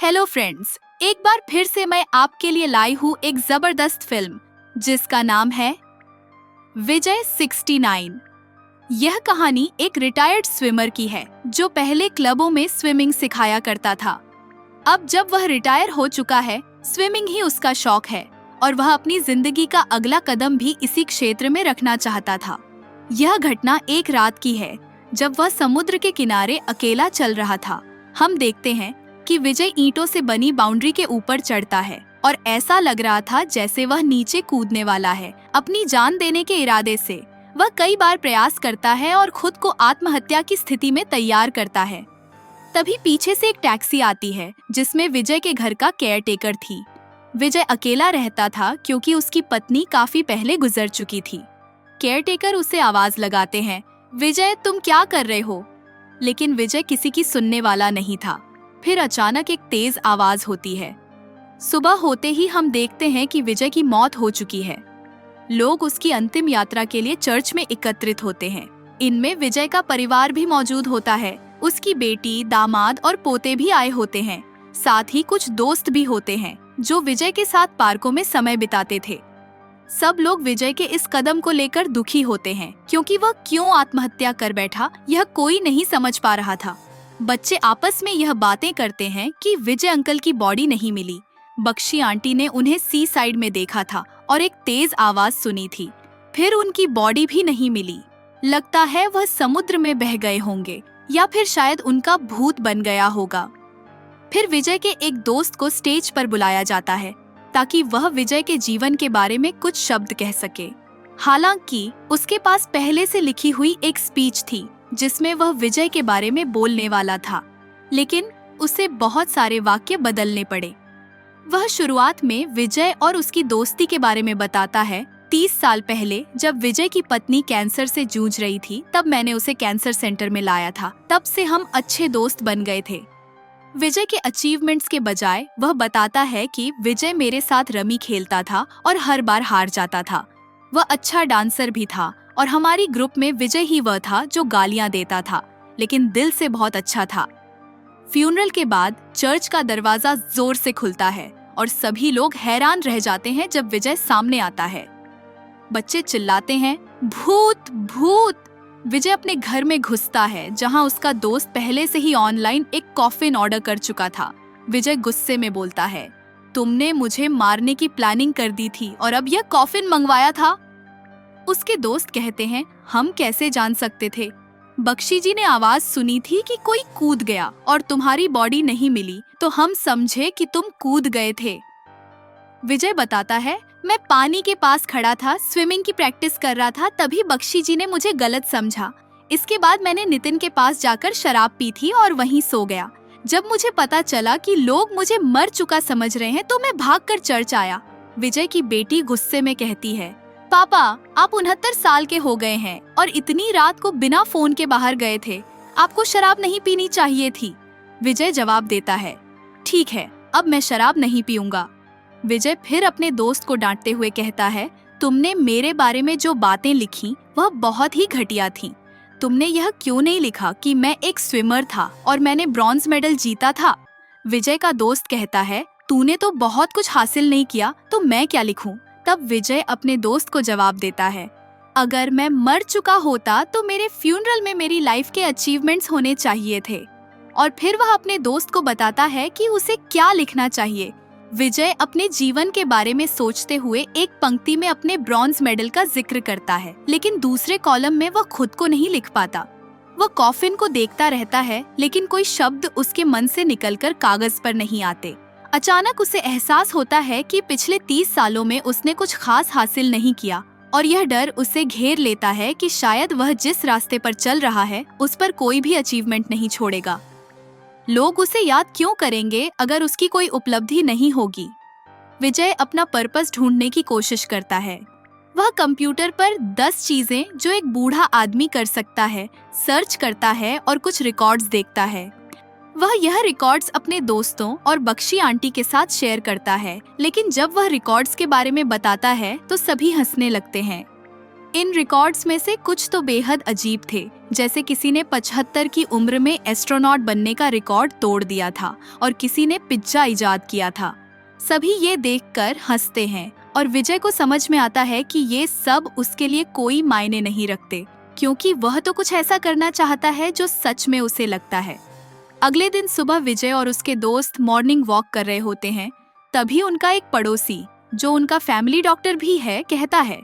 Hello friends, एक बार फिर से मैं आपके लिए लाई हूँ एक जबरदस्त फिल्म जिसका नाम है विजय 69। यह कहानी एक रिटायर्ड स्विमर की है जो पहले क्लबों में स्विमिंग सिखाया करता था। अब जब वह रिटायर हो चुका है, स्विमिंग ही उसका शौक है और वह अपनी जिंदगी का अगला कदम भी इसी क्षेत्र में रखना चाहता था। यह घटना एक रात की है जब वह समुद्र के किनारे अकेला चल रहा था। हम देखते हैं कि विजय ईंटों से बनी बाउंड्री के ऊपर चढ़ता है और ऐसा लग रहा था जैसे वह नीचे कूदने वाला है। अपनी जान देने के इरादे से वह कई बार प्रयास करता है और खुद को आत्महत्या की स्थिति में तैयार करता है। तभी पीछे से एक टैक्सी आती है जिसमें विजय के घर का केयरटेकर थी। विजय अकेला रहता था क्योंकि उसकी पत्नी काफी पहले गुजर चुकी थी। केयरटेकर उसे आवाज लगाते हैं, विजय तुम क्या कर रहे हो? लेकिन विजय किसी की सुनने वाला नहीं था। फिर अचानक एक तेज आवाज होती है। सुबह होते ही हम देखते हैं कि विजय की मौत हो चुकी है। लोग उसकी अंतिम यात्रा के लिए चर्च में एकत्रित होते हैं। इनमें विजय का परिवार भी मौजूद होता है। उसकी बेटी, दामाद और पोते भी आए होते हैं। साथ ही कुछ दोस्त भी होते हैं जो विजय के साथ पार्कों में समय बिताते थे। सब लोग विजय के इस कदम को लेकर दुखी होते हैं क्योंकि वह क्यों आत्महत्या कर बैठा, यह कोई नहीं समझ पा रहा था। बच्चे आपस में यह बातें करते हैं कि विजय अंकल की बॉडी नहीं मिली। बख्शी आंटी ने उन्हें सी साइड में देखा था और एक तेज आवाज सुनी थी। फिर उनकी बॉडी भी नहीं मिली। लगता है वह समुद्र में बह गए होंगे या फिर शायद उनका भूत बन गया होगा। फिर विजय के एक दोस्त को स्टेज पर बुलाया जाता है ताकि वह विजय के जीवन के बारे में कुछ शब्द कह सके। हालांकि उसके पास पहले से लिखी हुई एक स्पीच थी जिसमें वह विजय के बारे में बोलने वाला था, लेकिन उसे बहुत सारे वाक्य बदलने पड़े। वह शुरुआत में विजय और उसकी दोस्ती के बारे में बताता है। 30 साल पहले जब विजय की पत्नी कैंसर से जूझ रही थी, तब मैंने उसे कैंसर सेंटर में लाया था। तब से हम अच्छे दोस्त बन गए थे। विजय के अचीवमेंट्स के बजाय वह बताता है कि विजय मेरे साथ रमी खेलता था और हर बार हार जाता था। वह अच्छा डांसर भी था और हमारी ग्रुप में विजय ही वह था जो गालियां देता था, लेकिन दिल से बहुत अच्छा था। फ्यूनरल के बाद चर्च का दरवाजा जोर से खुलता है और सभी लोग हैरान रह जाते हैं जब विजय सामने आता है। बच्चे चिल्लाते हैं, भूत भूत। विजय अपने घर में घुसता है जहां उसका दोस्त पहले से ही ऑनलाइन एक कॉफिन ऑर्डर कर चुका था। विजय गुस्से में बोलता है, तुमने मुझे मारने की प्लानिंग कर दी थी और अब यह कॉफिन मंगवाया था। उसके दोस्त कहते हैं, हम कैसे जान सकते थे? बख्शी जी ने आवाज सुनी थी कि कोई कूद गया और तुम्हारी बॉडी नहीं मिली, तो हम समझे कि तुम कूद गए थे। विजय बताता है, मैं पानी के पास खड़ा था, स्विमिंग की प्रैक्टिस कर रहा था, तभी बख्शी जी ने मुझे गलत समझा। इसके बाद मैंने नितिन के पास जाकर शराब पी थी और वहीं सो गया। जब मुझे पता चला कि लोग मुझे मर चुका समझ रहे हैं, तो मैं भागकर चर्च आया। विजय की बेटी गुस्से में कहती है, पापा आप 69 साल के हो गए हैं और इतनी रात को बिना फोन के बाहर गए थे। आपको शराब नहीं पीनी चाहिए थी। विजय जवाब देता है, ठीक है, अब मैं शराब नहीं पीऊंगा। विजय फिर अपने दोस्त को डांटते हुए कहता है, तुमने मेरे बारे में जो बातें लिखी वह बहुत ही घटिया थीं। तुमने यह क्यों नहीं लिखा कि मैं एक स्विमर था और मैंने ब्रॉन्ज मेडल जीता था? विजय का दोस्त कहता है, तूने तो बहुत कुछ हासिल नहीं किया, तो मैं क्या लिखूं? तब विजय अपने दोस्त को जवाब देता है, अगर मैं मर चुका होता तो मेरे फ्यूनरल में मेरी लाइफ के अचीवमेंट्स होने चाहिए थे। और फिर वह अपने दोस्त को बताता है कि उसे क्या लिखना चाहिए। विजय अपने जीवन के बारे में सोचते हुए एक पंक्ति में अपने ब्रॉन्ज मेडल का जिक्र करता है, लेकिन दूसरे कॉलम में वह खुद को नहीं लिख पाता। वह कॉफिन को देखता रहता है, लेकिन कोई शब्द उसके मन से निकलकर कागज पर नहीं आते। अचानक उसे एहसास होता है कि पिछले 30 सालों में उसने कुछ खास हासिल नहीं किया और यह डर उसे घेर लेता है कि शायद वह जिस रास्ते पर चल रहा है उस पर कोई भी अचीवमेंट नहीं छोड़ेगा। लोग उसे याद क्यों करेंगे अगर उसकी कोई उपलब्धि नहीं होगी? विजय अपना पर्पस ढूंढने की कोशिश करता है। वह कंप्यूटर पर 10 चीजें जो एक बूढ़ा आदमी कर सकता है सर्च करता है और कुछ रिकॉर्ड्स देखता है। वह यह रिकॉर्ड्स अपने दोस्तों और बख्शी आंटी के साथ शेयर करता है, लेकिन जब वह रिकॉर्ड्स के बारे में बताता है तो सभी हंसने लगते हैं। इन रिकॉर्ड्स में से कुछ तो बेहद अजीब थे, जैसे किसी ने 75 की उम्र में एस्ट्रोनॉट बनने का रिकॉर्ड तोड़ दिया था और किसी ने पिज्जा इजाद किया था। सभी ये देखकर हंसते हैं और विजय को समझ में आता है कि ये सब उसके लिए कोई मायने नहीं रखते, क्योंकि वह तो कुछ ऐसा करना चाहता है जो सच में उसे लगता है। अगले दिन सुबह विजय और उसके दोस्त मॉर्निंग वॉक कर रहे होते हैं। तभी उनका एक पड़ोसी, जो उनका फैमिली डॉक्टर भी है, कहता है,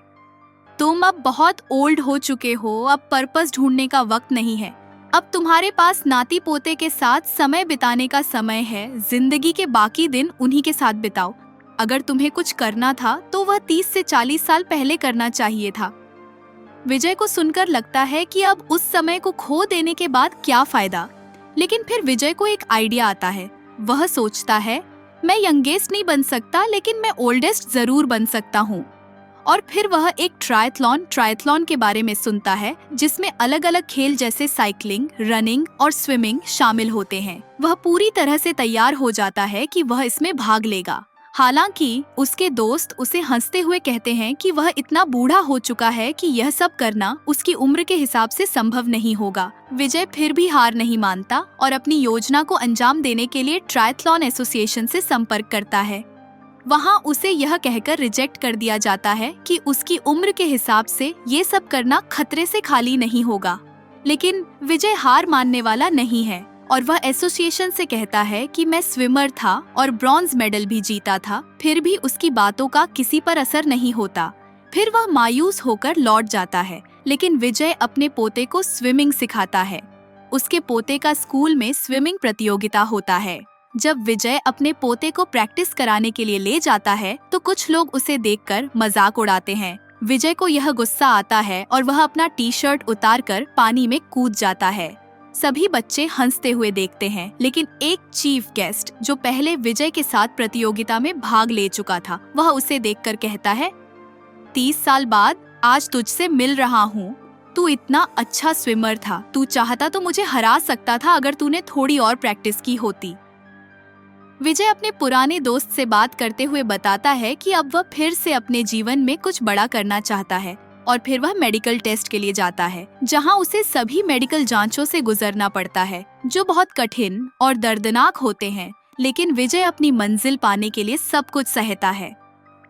तुम अब बहुत ओल्ड हो चुके हो, अब पर्पस ढूंढने का वक्त नहीं है। अब तुम्हारे पास नाती पोते के साथ समय बिताने का समय है। जिंदगी के बाकी दिन उन्हीं के साथ बिताओ। अगर तुम्हें कुछ करना था तो वह 30 से 40 साल पहले करना चाहिए था। विजय को सुनकर लगता है कि अब उस समय को खो देने के बाद क्या फायदा। लेकिन फिर विजय को एक आइडिया आता है। वह सोचता है, मैं यंगेस्ट नहीं बन सकता, लेकिन मैं ओल्डेस्ट जरूर बन सकता हूँ। और फिर वह एक ट्रायथलॉन के बारे में सुनता है, जिसमें अलग अलग खेल जैसे साइकिलिंग, रनिंग और स्विमिंग शामिल होते हैं। वह पूरी तरह से तैयार हो जाता है कि वह इसमें भाग लेगा। हालांकि उसके दोस्त उसे हंसते हुए कहते हैं कि वह इतना बूढ़ा हो चुका है कि यह सब करना उसकी उम्र के हिसाब से संभव नहीं होगा। विजय फिर भी हार नहीं मानता और अपनी योजना को अंजाम देने के लिए ट्रायथलॉन एसोसिएशन से संपर्क करता है। वहाँ उसे यह कहकर रिजेक्ट कर दिया जाता है कि उसकी उम्र के हिसाब से ये सब करना खतरे से खाली नहीं होगा। लेकिन विजय हार मानने वाला नहीं है और वह एसोसिएशन से कहता है कि मैं स्विमर था और ब्रॉन्ज मेडल भी जीता था। फिर भी उसकी बातों का किसी पर असर नहीं होता। फिर वह मायूस होकर लौट जाता है। लेकिन विजय अपने पोते को स्विमिंग सिखाता है। उसके पोते का स्कूल में स्विमिंग प्रतियोगिता होता है। जब विजय अपने पोते को प्रैक्टिस कराने के लिए ले जाता है तो कुछ लोग उसे देखकर मजाक उड़ाते हैं। विजय को यह गुस्सा आता है और वह अपना टी शर्ट उतारकर पानी में कूद जाता है। सभी बच्चे हंसते हुए देखते हैं, लेकिन एक चीफ गेस्ट जो पहले विजय के साथ प्रतियोगिता में भाग ले चुका था, वह उसे देखकर कहता है, 30 साल बाद आज तुझसे मिल रहा हूँ। तू इतना अच्छा स्विमर था। तू चाहता तो मुझे हरा सकता था अगर तूने थोड़ी और प्रैक्टिस की होती। विजय अपने पुराने दोस्त से बात करते हुए बताता है कि अब वह फिर से अपने जीवन में कुछ बड़ा करना चाहता है और फिर वह मेडिकल टेस्ट के लिए जाता है, जहां उसे सभी मेडिकल जांचों से गुजरना पड़ता है जो बहुत कठिन और दर्दनाक होते हैं। लेकिन विजय अपनी मंजिल पाने के लिए सब कुछ सहता है।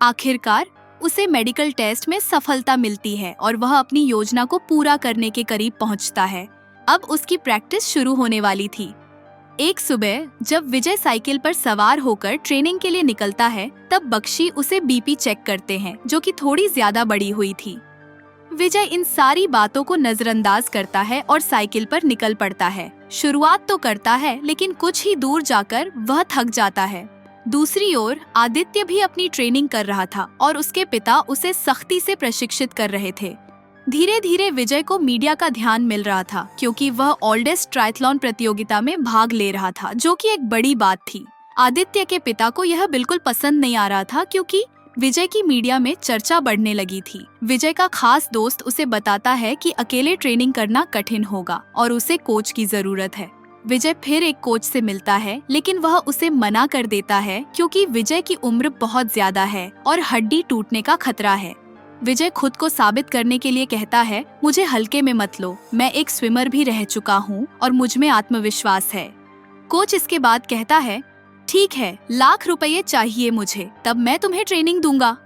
आखिरकार उसे मेडिकल टेस्ट में सफलता मिलती है और वह अपनी योजना को पूरा करने के करीब पहुंचता है। अब उसकी प्रैक्टिस शुरू होने वाली थी। एक सुबह जब विजय साइकिल पर सवार होकर ट्रेनिंग के लिए निकलता है, तब बख्शी उसे बीपी चेक करते हैं, जो कि थोड़ी ज्यादा बढ़ी हुई थी। विजय इन सारी बातों को नजरअंदाज करता है और साइकिल पर निकल पड़ता है। शुरुआत तो करता है, लेकिन कुछ ही दूर जाकर वह थक जाता है। दूसरी ओर आदित्य भी अपनी ट्रेनिंग कर रहा था और उसके पिता उसे सख्ती से प्रशिक्षित कर रहे थे। धीरे धीरे विजय को मीडिया का ध्यान मिल रहा था, क्योंकि वह ओल्डेस्ट ट्रायथलॉन प्रतियोगिता में भाग ले रहा था, जो कि एक बड़ी बात थी। आदित्य के पिता को यह बिल्कुल पसंद नहीं आ रहा था, क्योंकि विजय की मीडिया में चर्चा बढ़ने लगी थी। विजय का खास दोस्त उसे बताता है कि अकेले ट्रेनिंग करना कठिन होगा और उसे कोच की जरूरत है। विजय फिर एक कोच से मिलता है, लेकिन वह उसे मना कर देता है, क्योंकि विजय की उम्र बहुत ज्यादा है और हड्डी टूटने का खतरा है। विजय खुद को साबित करने के लिए कहता है, मुझे हल्के में मत लो, मैं एक स्विमर भी रह चुका हूँ और मुझ में आत्मविश्वास है। कोच इसके बाद कहता है, ठीक है, लाख रुपये चाहिए मुझे, तब मैं तुम्हें ट्रेनिंग दूंगा।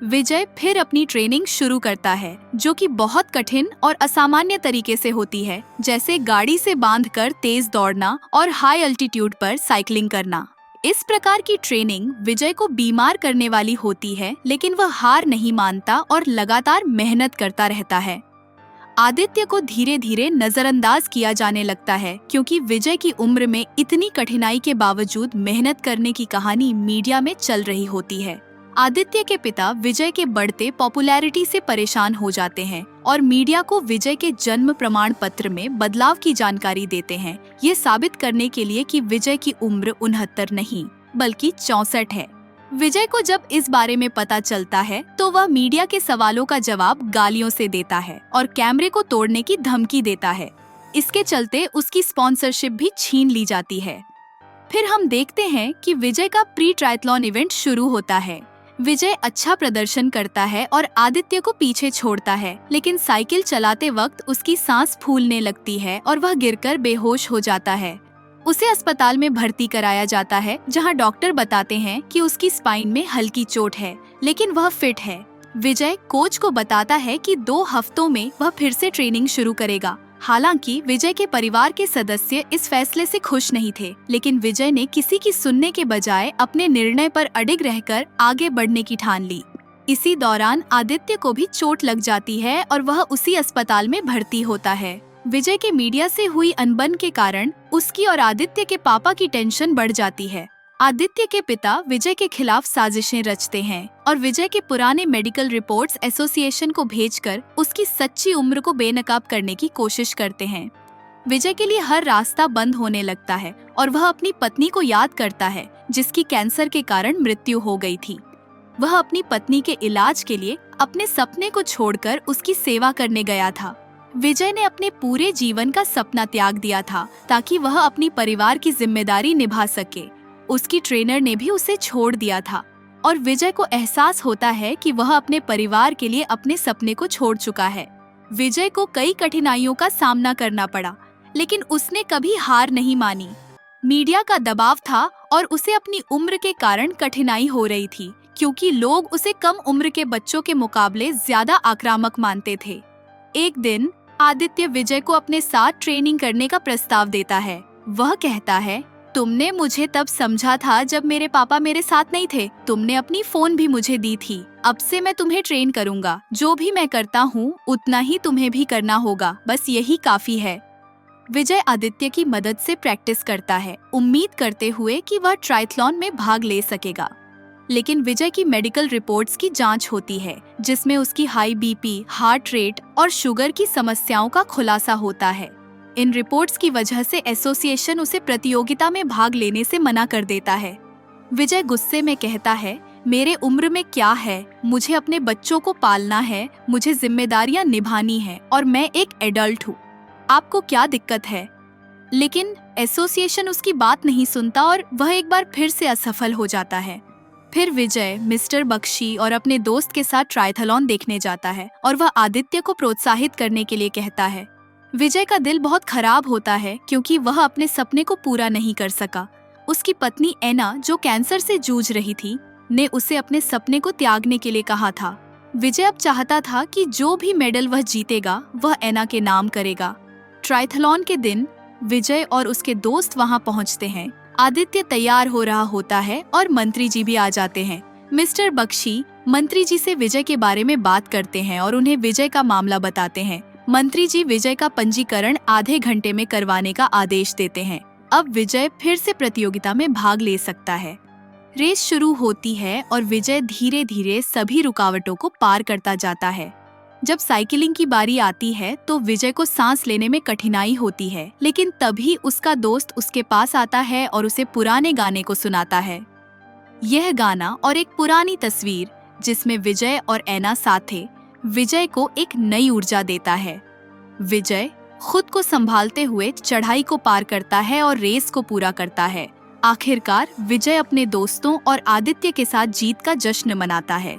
विजय फिर अपनी ट्रेनिंग शुरू करता है, जो कि बहुत कठिन और असामान्य तरीके से होती है, जैसे गाड़ी से बांधकर तेज दौड़ना और हाई अल्टीट्यूड पर साइकिलिंग करना। इस प्रकार की ट्रेनिंग विजय को बीमार करने वाली होती है, लेकिन वह हार नहीं मानता और लगातार मेहनत करता रहता है। आदित्य को धीरे धीरे नजरअंदाज किया जाने लगता है, क्योंकि विजय की उम्र में इतनी कठिनाई के बावजूद मेहनत करने की कहानी मीडिया में चल रही होती है। आदित्य के पिता विजय के बढ़ते पॉपुलैरिटी से परेशान हो जाते हैं और मीडिया को विजय के जन्म प्रमाण पत्र में बदलाव की जानकारी देते हैं, ये साबित करने के लिए कि विजय की उम्र 69 नहीं बल्कि 64 है। विजय को जब इस बारे में पता चलता है तो वह मीडिया के सवालों का जवाब गालियों से देता है और कैमरे को तोड़ने की धमकी देता है। इसके चलते उसकी स्पॉन्सरशिप भी छीन ली जाती है। फिर हम देखते हैं कि विजय का प्री ट्रायथलॉन इवेंट शुरू होता है। विजय अच्छा प्रदर्शन करता है और आदित्य को पीछे छोड़ता है, लेकिन साइकिल चलाते वक्त उसकी सांस फूलने लगती है और वह गिरकर बेहोश हो जाता है। उसे अस्पताल में भर्ती कराया जाता है, जहां डॉक्टर बताते हैं कि उसकी स्पाइन में हल्की चोट है, लेकिन वह फिट है। विजय कोच को बताता है कि 2 हफ्तों में वह फिर से ट्रेनिंग शुरू करेगा। हालांकि विजय के परिवार के सदस्य इस फैसले से खुश नहीं थे, लेकिन विजय ने किसी की सुनने के बजाय अपने निर्णय पर अडिग रहकर आगे बढ़ने की ठान ली। इसी दौरान आदित्य को भी चोट लग जाती है और वह उसी अस्पताल में भर्ती होता है। विजय के मीडिया से हुई अनबन के कारण उसकी और आदित्य के पापा की टेंशन बढ़ जाती है। आदित्य के पिता विजय के खिलाफ साजिशें रचते हैं और विजय के पुराने मेडिकल रिपोर्ट्स एसोसिएशन को भेजकर उसकी सच्ची उम्र को बेनकाब करने की कोशिश करते हैं। विजय के लिए हर रास्ता बंद होने लगता है और वह अपनी पत्नी को याद करता है, जिसकी कैंसर के कारण मृत्यु हो गई थी। वह अपनी पत्नी के इलाज के लिए अपने सपने को छोड़कर उसकी सेवा करने गया था। विजय ने अपने पूरे जीवन का सपना त्याग दिया था ताकि वह अपनी परिवार की जिम्मेदारी निभा सके। उसकी ट्रेनर ने भी उसे छोड़ दिया था और विजय को एहसास होता है कि वह अपने परिवार के लिए अपने सपने को छोड़ चुका है। विजय को कई कठिनाइयों का सामना करना पड़ा, लेकिन उसने कभी हार नहीं मानी। मीडिया का दबाव था और उसे अपनी उम्र के कारण कठिनाई हो रही थी, क्योंकि लोग उसे कम उम्र के बच्चों के मुकाबले ज्यादा आक्रामक मानते थे। एक दिन आदित्य विजय को अपने साथ ट्रेनिंग करने का प्रस्ताव देता है। वह कहता है, तुमने मुझे तब समझा था जब मेरे पापा मेरे साथ नहीं थे। तुमने अपनी फोन भी मुझे दी थी। अब से मैं तुम्हें ट्रेन करूंगा। जो भी मैं करता हूँ उतना ही तुम्हें भी करना होगा, बस यही काफी है। विजय आदित्य की मदद से प्रैक्टिस करता है, उम्मीद करते हुए कि वह ट्रायथलॉन में भाग ले सकेगा। लेकिन विजय की मेडिकल रिपोर्ट्स की जांच होती है, जिसमें उसकी हाई बीपी, हार्ट रेट और शुगर की समस्याओं का खुलासा होता है। इन रिपोर्ट्स की वजह से एसोसिएशन उसे प्रतियोगिता में भाग लेने से मना कर देता है। विजय गुस्से में कहता है, मेरे उम्र में क्या है, मुझे अपने बच्चों को पालना है, मुझे जिम्मेदारियां निभानी है और मैं एक एडल्ट हूँ। आपको क्या दिक्कत है? लेकिन एसोसिएशन उसकी बात नहीं सुनता और वह एक बार फिर से असफल हो जाता है। फिर विजय मिस्टर बख्शी और अपने दोस्त के साथ ट्रायथलॉन देखने जाता है और वह आदित्य को प्रोत्साहित करने के लिए कहता है। विजय का दिल बहुत खराब होता है क्योंकि वह अपने सपने को पूरा नहीं कर सका। उसकी पत्नी एना, जो कैंसर से जूझ रही थी, ने उसे अपने सपने को त्यागने के लिए कहा था। विजय अब चाहता था कि जो भी मेडल वह जीतेगा वह एना के नाम करेगा। ट्रायथलॉन के दिन विजय और उसके दोस्त वहां पहुंचते हैं। आदित्य तैयार हो रहा होता है और मंत्री जी भी आ जाते हैं। मिस्टर बख्शी मंत्री जी से विजय के बारे में बात करते हैं और उन्हें विजय का मामला बताते हैं। मंत्री जी विजय का पंजीकरण आधे घंटे में करवाने का आदेश देते हैं। अब विजय फिर से प्रतियोगिता में भाग ले सकता है। रेस शुरू होती है और विजय धीरे धीरे सभी रुकावटों को पार करता जाता है। जब साइकिलिंग की बारी आती है तो विजय को सांस लेने में कठिनाई होती है, लेकिन तभी उसका दोस्त उसके पास आता है और उसे पुराने गाने को सुनाता है। यह गाना और एक पुरानी तस्वीर जिसमें विजय और एना साथ थे, विजय को एक नई ऊर्जा देता है। विजय खुद को संभालते हुए चढ़ाई को पार करता है और रेस को पूरा करता है। आखिरकार विजय अपने दोस्तों और आदित्य के साथ जीत का जश्न मनाता है।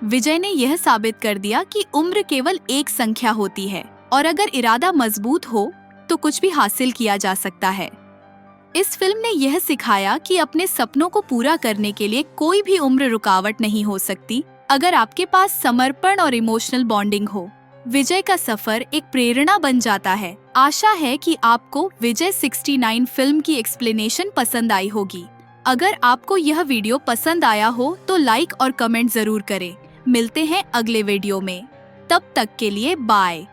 विजय ने यह साबित कर दिया कि उम्र केवल एक संख्या होती है और अगर इरादा मजबूत हो तो कुछ भी हासिल किया जा सकता है। इस फिल्म ने यह सिखाया कि अपने सपनों को पूरा करने के लिए कोई भी उम्र रुकावट नहीं हो सकती, अगर आपके पास समर्पण और इमोशनल बॉन्डिंग हो। विजय का सफर एक प्रेरणा बन जाता है। आशा है कि आपको विजय 69 फिल्म की एक्सप्लेनेशन पसंद आई होगी। अगर आपको यह वीडियो पसंद आया हो तो लाइक और कमेंट जरूर करें। मिलते हैं अगले वीडियो में। तब तक के लिए बाय।